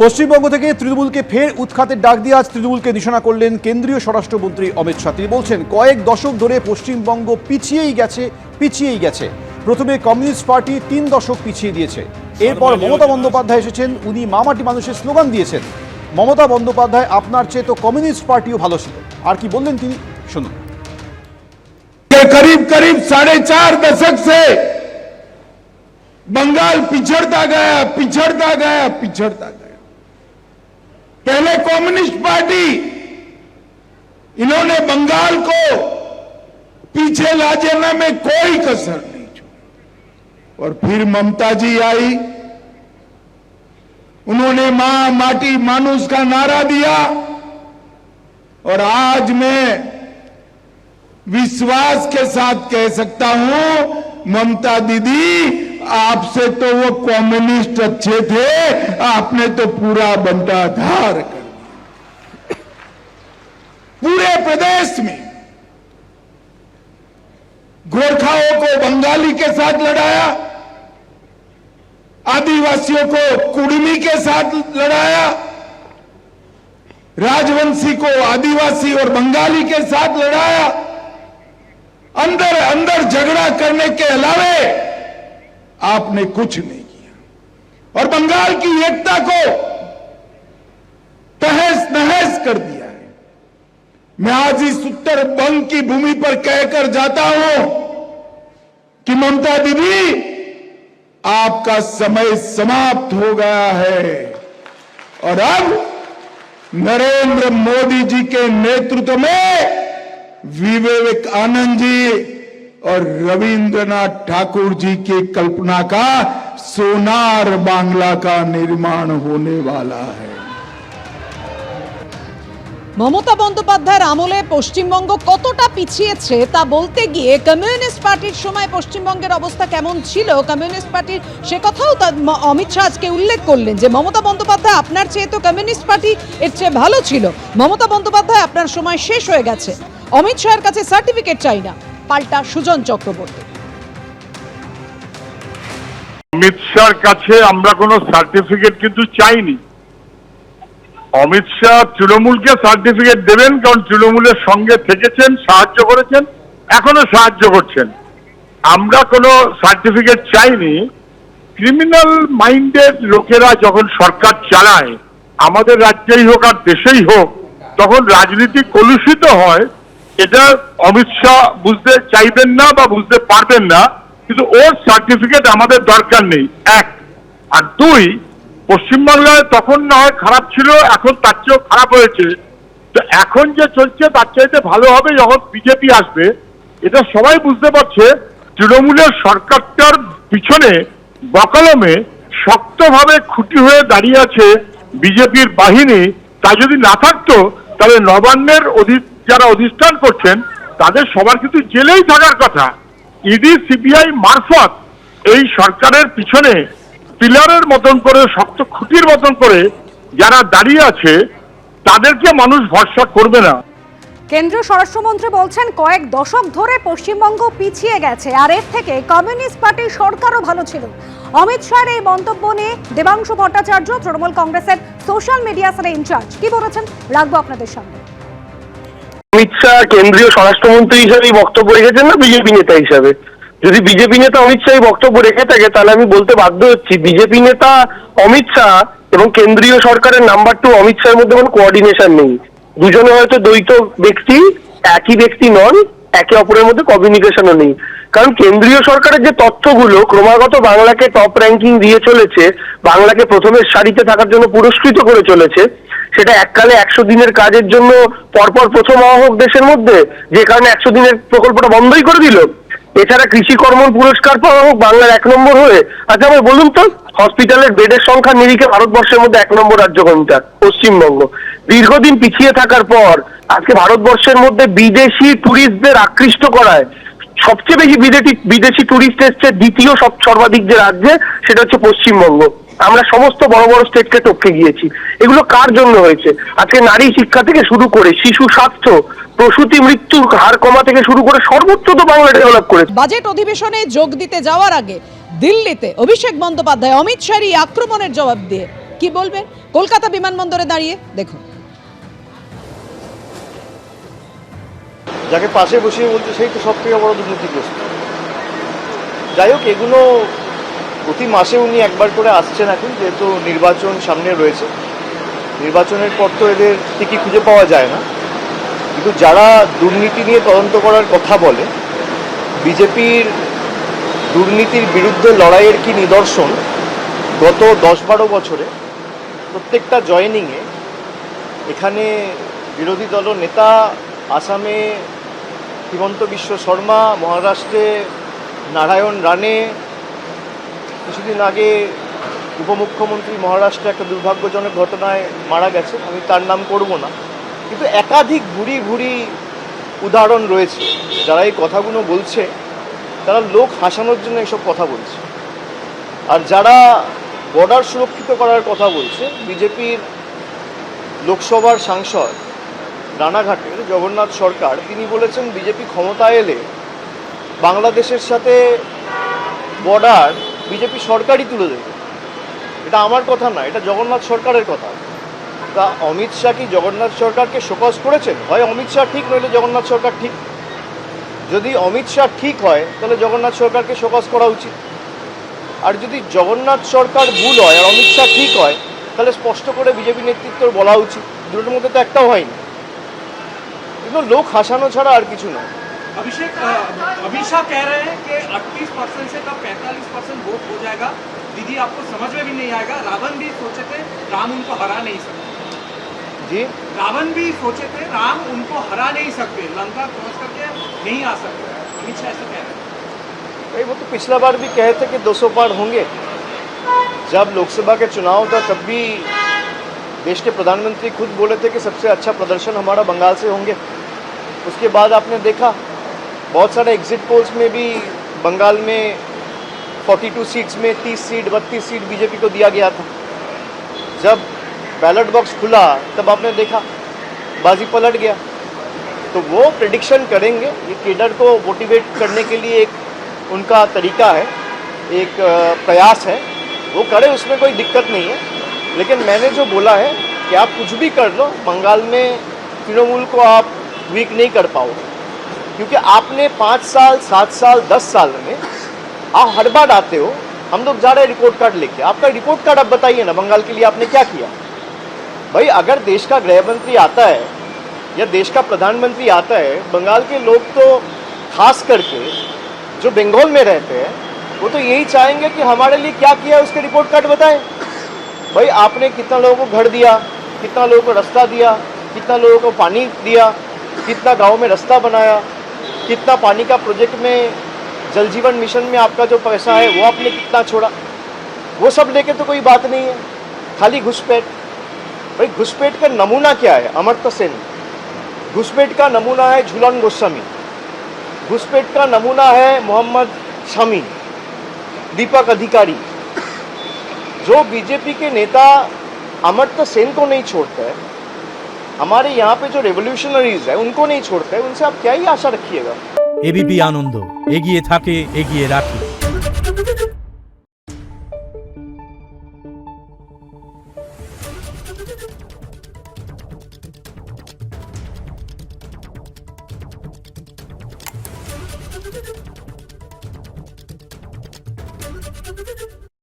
পশ্চিমবঙ্গ থেকে তৃণমূলকে ফের উৎখাতের ডাক দিয়ে আজ তৃণমূলকে নিশানা করলেন কেন্দ্রীয় স্বরাষ্ট্রমন্ত্রী অমিত শাহ। তিনি বলছেন, কয়েক দশক ধরে পশ্চিমবঙ্গ পিছিয়েই গেছে। প্রথমে কমিউনিস্ট পার্টি 3 দশক পিছিয়ে দিয়েছে। এরপর মমতা বন্দ্যোপাধ্যায় এসেছেন, উনি মামাটি মানুষের স্লোগান দিয়েছেন। মমতা বন্দ্যোপাধ্যায় আপনার চেয়ে তো কমিউনিস্ট পার্টিও ভালো ছিল। আর কি বললেন তিনি, শুনুন। करीब 4.5 दशक से बंगाल पिछड़ता गया। पहले कम्युनिस्ट पार्टी, इन्होंने बंगाल को पीछे ला जाने में कोई कसर नहीं छोड़ी। और फिर ममता जी आई, उन्होंने मां माटी मानुष का नारा दिया। और आज मैं विश्वास के साथ कह सकता हूं, ममता दीदी आपसे तो वो कम्युनिस्ट अच्छे थे, आपने तो पूरा बंटाधार कर दिया। पूरे प्रदेश में गोरखाओं को बंगाली के साथ लड़ाया, आदिवासियों को कुड़मी के साथ लड़ाया, राजवंशी को आदिवासी और बंगाली के साथ लड़ाया। अंदर झगड़ा करने के अलावे आपने कुछ नहीं किया और बंगाल की एकता को तहस नहस कर दिया है। मैं आज इस उत्तर बंग की भूमि पर कहकर जाता हूं कि ममता दीदी, आपका समय समाप्त हो गया है और अब नरेंद्र मोदी जी के नेतृत्व में विवेकानंद जी और रविंद्रनाथ ठाकुर जी की कल्पना का सोनार बांग्ला का निर्माण होने वाला है। মমতা বন্দ্যোপাধ্যায়ের আমলে পশ্চিমবঙ্গ কতটা পিছিয়েছে তা বলতে গিয়ে কমিউনিস্ট পার্টির সময় পশ্চিমবঙ্গের অবস্থা কেমন ছিল, কমিউনিস্ট পার্টির সে কথাও অমিত শাহ আজকে উল্লেখ করলেন যে মমতা বন্দ্যোপাধ্যায় আপনার চেয়ে তো কমিউনিস্ট পার্টি এর চেয়ে ভালো ছিল। মমতা বন্দ্যোপাধ্যায় আপনার সময় শেষ হয়ে গেছে। অমিত শাহের কাছে সার্টিফিকেট চাই না, পাল্টা সুজন চক্রবর্তী। অমিত শাহর কাছে আমরা কোনো সার্টিফিকেট কিন্তু চাইনি। অমিত শাহ তৃণমূলকে সার্টিফিকেট দেবেন, কারণ তৃণমূলের সঙ্গে থেকেছেন, সাহায্য করেছেন, এখনো সাহায্য করছেন। আমরা কোনো সার্টিফিকেট চাইনি। ক্রিমিনাল মাইন্ডেড লোকেরা যখন সরকার চালায়, আমাদের রাজ্যেই হোক আর দেশেই হোক, তখন রাজনীতি কলুষিত হয়। এটা অমিত শাহ বুঝতে চাইবেন না বা বুঝতে পারবেন না, কিন্তু ওর সার্টিফিকেট আমাদের দরকার নেই, এক। আর দুই, পশ্চিমবাংলায় তখন না হয় খারাপ ছিল, এখন তার চেয়েও খারাপ হয়েছে। তো এখন যে চলছে তার চাইতে ভালো হবে যখন বিজেপি আসবে। এটা সবাই বুঝতে পারছে। তৃণমূলের সরকারটার পিছনে বকলমে শক্তভাবে খুঁটি হয়ে দাঁড়িয়ে আছে বিজেপির বাহিনী। তা যদি না থাকতো তাহলে নবান্নের যারা অধিষ্ঠান করছেন তাদের সবার কিন্তু জেলেই থাকার কথা। ইডি সিবিআই মারফত এই সরকারের পিছনে পিলারের মতন করে, শক্ত খুঁটির মতন করে যারা দাঁড়িয়ে আছে, তাদেরকে মানুষ ভরসা করবে না। কেন্দ্রীয় স্বরাষ্ট্রমন্ত্রী বলছেন, কয়েক দশক ধরে পশ্চিমবঙ্গ পিছিয়ে গেছে আর এর থেকে কমিউনিস্ট পার্টির সরকারও ভালো ছিল। অমিত শাহের এই মন্তব্য নিয়ে দেবাংশু ভট্টাচার্য, তৃণমূল কংগ্রেসের সোশ্যাল মিডিয়া সেলের ইনচার্জ, কি বলেছেন রাখবো আপনাদের সামনে। অমিত শাহ কেন্দ্রীয় স্বরাষ্ট্রমন্ত্রী হিসেবেই বক্তব্য রেখেছেন না বিজেপি নেতা হিসাবে? যদি বিজেপি নেতা অমিত শাহ বক্তব্য রেখে থাকে, তাহলে আমি বলতে বাধ্য হচ্ছি বিজেপি নেতা অমিত শাহ এবং কেন্দ্রীয় সরকারের নাম্বার 2 অমিত শাহের মধ্যে কোনো কোঅর্ডিনেশন নেই। দুজনে হয়তো দ্বৈত ব্যক্তি, একই ব্যক্তি নন, একে অপরের মধ্যে কমিউনিকেশনও নেই। কারণ কেন্দ্রীয় সরকারের যে তথ্যগুলো ক্রমাগত বাংলাকে টপ র্যাঙ্কিং দিয়ে চলেছে, বাংলাকে প্রথমের সারিতে থাকার জন্য পুরস্কৃত করে চলেছে, সেটা এককালে 100 দিনের কাজের জন্য পরপর প্রথম হওয়া হোক দেশের মধ্যে, যে কারণে 100 দিনের প্রকল্পটা বন্ধই করে দিল। এছাড়া কৃষি কর্মণ পুরস্কার পাওয়া হোক বাংলার 1 নম্বর হয়ে। আচ্ছা ভাই বলুন তো, হসপিটালের বেডের সংখ্যা নিরিখে ভারতবর্ষের মধ্যে 1 নম্বর রাজ্য কোনটা? পশ্চিমবঙ্গ। দীর্ঘদিন পিছিয়ে থাকার পর আজকে ভারতবর্ষের মধ্যে বিদেশি ট্যুরিস্টদের আকৃষ্ট করায় সবচেয়ে বেশি বিদেশি ট্যুরিস্ট এসছে দ্বিতীয় সর্বাধিক যে রাজ্যে, সেটা হচ্ছে পশ্চিমবঙ্গ। আমরা সমস্ত বড় বড় স্টেটকে টপকে গিয়েছি। এগুলো কার জন্য হয়েছে? আজকে নারী শিক্ষা থেকে শুরু করে শিশু স্বাস্থ্য, প্রসূতি মৃত্যুর হার কমা থেকে শুরু করে সর্বোচ্চ তো বাংলা ডেভেলপ করেছে। বাজেট অধিবেশনে যোগ দিতে যাওয়ার আগে দিল্লিতে অভিষেক বন্দ্যোপাধ্যায় অমিত শাহর আক্রমণের জবাব দিয়ে কি বলবেন কলকাতা বিমানবন্দরে দাঁড়িয়ে দেখুন। যাকে পাশে বসিয়ে বলছে সেই তো সব থেকে বড় দুর্নীতিগ্রস্ত। যাই হোক, এগুলো প্রতি মাসে উনি একবার করে আসছেন এখন, যেহেতু নির্বাচন সামনে রয়েছে। নির্বাচনের পর তো এদের ঠিকই খুঁজে পাওয়া যায় না, কিন্তু যারা দুর্নীতি নিয়ে তদন্ত করার কথা বলে, বিজেপির দুর্নীতির বিরুদ্ধে লড়াইয়ের কি নিদর্শন গত 10-12 বছরে প্রত্যেকটা জয়েনিংয়ে এখানে বিরোধী দল নেতা, আসামে হিমন্ত বিশ্ব শর্মা, মহারাষ্ট্রে নারায়ণ রানে, কিছুদিন আগে উপমুখ্যমন্ত্রী মহারাষ্ট্রে একটা দুর্ভাগ্যজনক ঘটনায় মারা গেছে, আমি তার নাম করব না, কিন্তু একাধিক ভুরি ভুরি উদাহরণ রয়েছে। যারা এই কথাগুলো বলছে তারা লোক হাসানোর জন্য এসব কথা বলছে। আর যারা বর্ডার সুরক্ষিত করার কথা বলছে, বিজেপির লোকসভার সাংসদ রানাঘাটের জগন্নাথ সরকার, তিনি বলেছেন বিজেপি ক্ষমতায় এলে বাংলাদেশের সাথে বর্ডার বিজেপি সরকারই তুলে দেবে। এটা আমার কথা না, এটা জগন্নাথ সরকারের কথা। তা অমিত শাহ কি জগন্নাথ সরকারকে শোকজ করেছেন? হয় অমিত শাহ ঠিক, নইলে জগন্নাথ সরকার ঠিক। যদি অমিত শাহ ঠিক হয় তাহলে জগন্নাথ সরকারকে শোকজ করা উচিত, আর যদি জগন্নাথ সরকার ভুল হয় আর অমিত শাহ ঠিক হয় তাহলে স্পষ্ট করে বিজেপি নেতৃত্বের বলা উচিত। দুটোর মধ্যে তো একটাও হয়নি, কিন্তু লোক হাসানো ছাড়া আর কিছু নয়। अभिषेक, अमित शाह कह रहे हैं कि 38% से कब 45% वोट हो जाएगा, दीदी आपको समझ में भी नहीं आएगा। रावण भी सोचे थे राम उनको हरा नहीं सकते जी, रावण भी सोचे थे राम उनको हरा नहीं सकते, लंका क्रॉस करके नहीं आ सकते। अमित शाह ऐसा कह रहे हैं। भाई वो तो पिछला बार भी कहे थे कि 200 पार होंगे। जब लोकसभा के चुनाव था तब भी देश के प्रधानमंत्री खुद बोले थे कि सबसे अच्छा प्रदर्शन हमारा बंगाल से होंगे। उसके बाद आपने देखा बहुत सारे एग्जिट पोल्स में भी बंगाल में 42 सीट्स में 30 सीट 32 सीट बीजेपी को दिया गया था। जब बैलेट बॉक्स खुला तब आपने देखा बाजी पलट गया। तो वो प्रेडिक्शन करेंगे, ये केडर को मोटिवेट करने के लिए एक उनका तरीका है, एक प्रयास है, वो करे, उसमें कोई दिक्कत नहीं है। लेकिन मैंने जो बोला है कि आप कुछ भी कर लो, बंगाल में तृणमूल को आप वीक नहीं कर पाओगे, क्योंकि आपने 5 साल 7 साल 10 साल में आप हर बार आते हो, हम लोग जा रहे हैं रिपोर्ट कार्ड लेके। आपका रिपोर्ट कार्ड आप बताइए ना, बंगाल के लिए आपने क्या किया। भाई अगर देश का गृह मंत्री आता है या देश का प्रधानमंत्री आता है, बंगाल के लोग तो खास करके जो बंगाल में रहते हैं वो तो यही चाहेंगे कि हमारे लिए क्या किया है उसके रिपोर्ट कार्ड बताएं। भाई आपने कितना लोगों को घर दिया, कितना लोगों को रास्ता दिया, कितना लोगों को पानी दिया, कितना गांव में रास्ता बनाया, कितना पानी का प्रोजेक्ट में जल जीवन मिशन में आपका जो पैसा है वो आपने कितना छोड़ा, वो सब लेके तो कोई बात नहीं है, खाली घुसपैठ। भाई घुसपैठ का नमूना क्या है? अमर्त्य सेन। घुसपैठ का नमूना है झूलन गोस्वामी। घुसपैठ का नमूना है मोहम्मद शामी, दीपक अधिकारी। जो बीजेपी के नेता अमर्त्य सेन को नहीं छोड़ते हैं, हमारे यहाँ पे जो रेवोल्यूशनरीज है उनको नहीं छोड़ते हैं, उनसे आप क्या ही आशा रखिएगा। एबीपी आनंद एगिए थाके एगिए राखी।